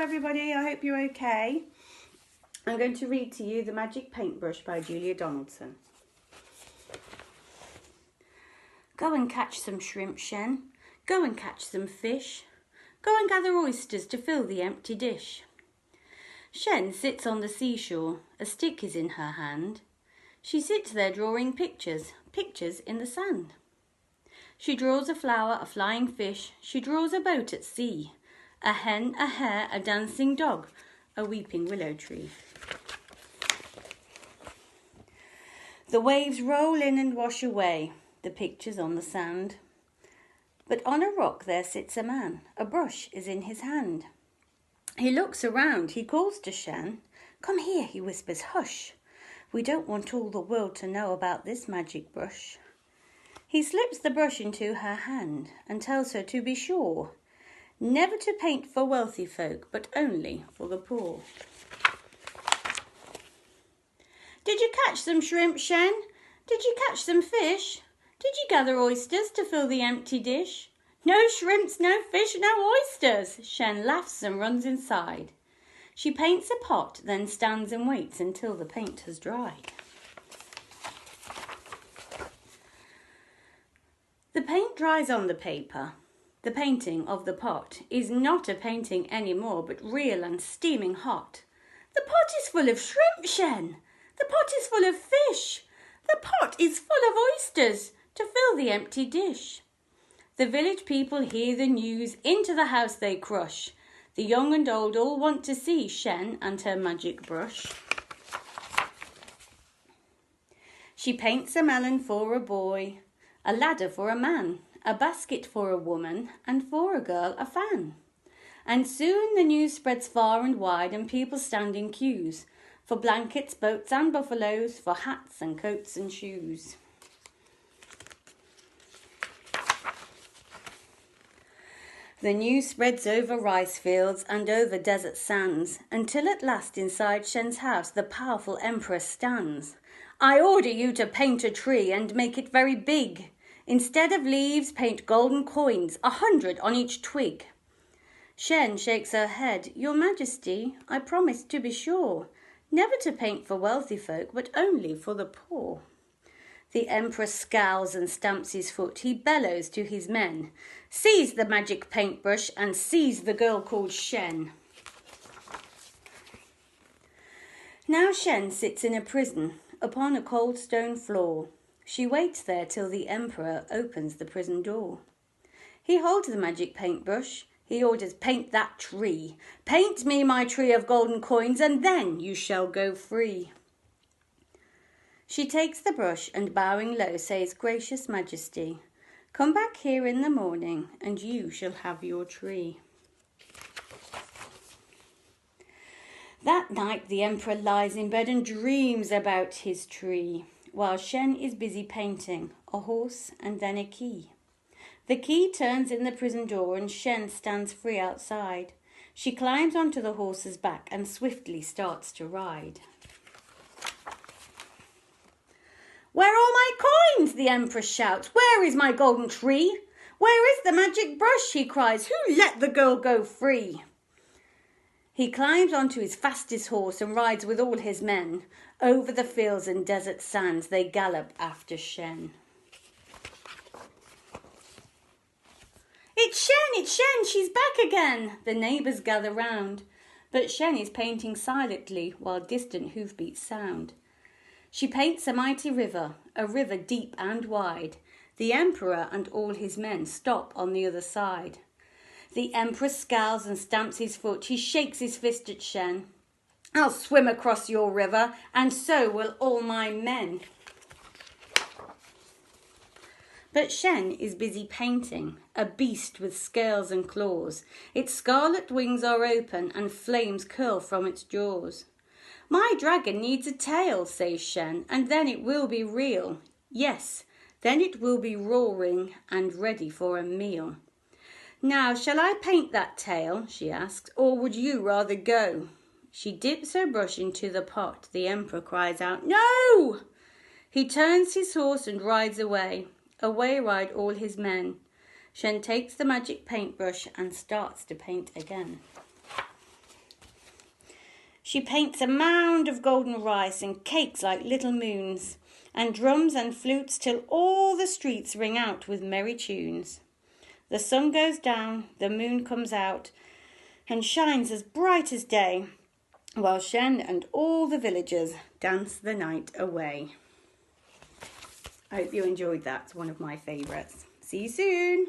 everybody, I hope you're okay. I'm going to read to you The Magic Paintbrush by Julia Donaldson. Go and catch some shrimp, Shen. Go and catch some fish. Go and gather oysters to fill the empty dish. Shen sits on the seashore, a stick is in her hand. She sits there drawing pictures in the sand. She draws a flower, a flying fish, she draws a boat at sea, a hen, a hare, a dancing dog, a weeping willow tree. The waves roll in and wash away the pictures on the sand. But on a rock there sits a man, a brush is in his hand. He looks around, he calls to Shen. Come here, he whispers, hush. We don't want all the world to know about this magic brush. He slips the brush into her hand and tells her to be sure never to paint for wealthy folk, but only for the poor. Did you catch some shrimp, Shen? Did you catch some fish? Did you gather oysters to fill the empty dish? No shrimps, no fish, no oysters. Shen laughs and runs inside. She paints a pot, then stands and waits until the paint has dried. The paint dries on the paper. The painting of the pot is not a painting anymore, but real and steaming hot. The pot is full of shrimp, Shen. The pot is full of fish. The pot is full of oysters to fill the empty dish. The village people hear the news, into the house they crush. The young and old all want to see Shen and her magic brush. She paints a melon for a boy, a ladder for a man, a basket for a woman, and for a girl a fan. And soon the news spreads far and wide, and people stand in queues for blankets, boats and buffaloes, for hats and coats and shoes. The news spreads over rice fields and over desert sands, until at last inside Shen's house the powerful emperor stands. I order you to paint a tree and make it very big. Instead of leaves, paint golden coins, 100 on each twig. Shen shakes her head. Your Majesty, I promise to be sure never to paint for wealthy folk, but only for the poor. The emperor scowls and stamps his foot. He bellows to his men. Seize the magic paintbrush and seize the girl called Shen. Now Shen sits in a prison upon a cold stone floor. She waits there till the emperor opens the prison door. He holds the magic paintbrush. He orders, paint that tree. Paint me my tree of golden coins, and then you shall go free. She takes the brush and bowing low says, Gracious Majesty, come back here in the morning and you shall have your tree. That night the emperor lies in bed and dreams about his tree, while Shen is busy painting a horse and then a key. The key turns in the prison door and Shen stands free outside. She climbs onto the horse's back and swiftly starts to ride. Where are my coins? The emperor shouts. Where is my golden tree? Where is the magic brush? He cries. Who let the girl go free? He climbs onto his fastest horse and rides with all his men. Over the fields and desert sands they gallop after Shen. It's Shen, she's back again. The neighbours gather round, but Shen is painting silently while distant hoofbeats sound. She paints a mighty river, a river deep and wide. The emperor and all his men stop on the other side. The emperor scowls and stamps his foot. He shakes his fist at Shen. I'll swim across your river, and so will all my men. But Shen is busy painting, a beast with scales and claws. Its scarlet wings are open, and flames curl from its jaws. My dragon needs a tail, says Shen, and then it will be real. Yes, then it will be roaring and ready for a meal. Now, shall I paint that tail, she asks, or would you rather go? She dips her brush into the pot. The emperor cries out, No! He turns his horse and rides away. Away ride all his men. Shen takes the magic paintbrush and starts to paint again. She paints a mound of golden rice and cakes like little moons, and drums and flutes till all the streets ring out with merry tunes. The sun goes down, the moon comes out, and shines as bright as day, while Shen and all the villagers dance the night away. I hope you enjoyed that. It's one of my favourites. See you soon.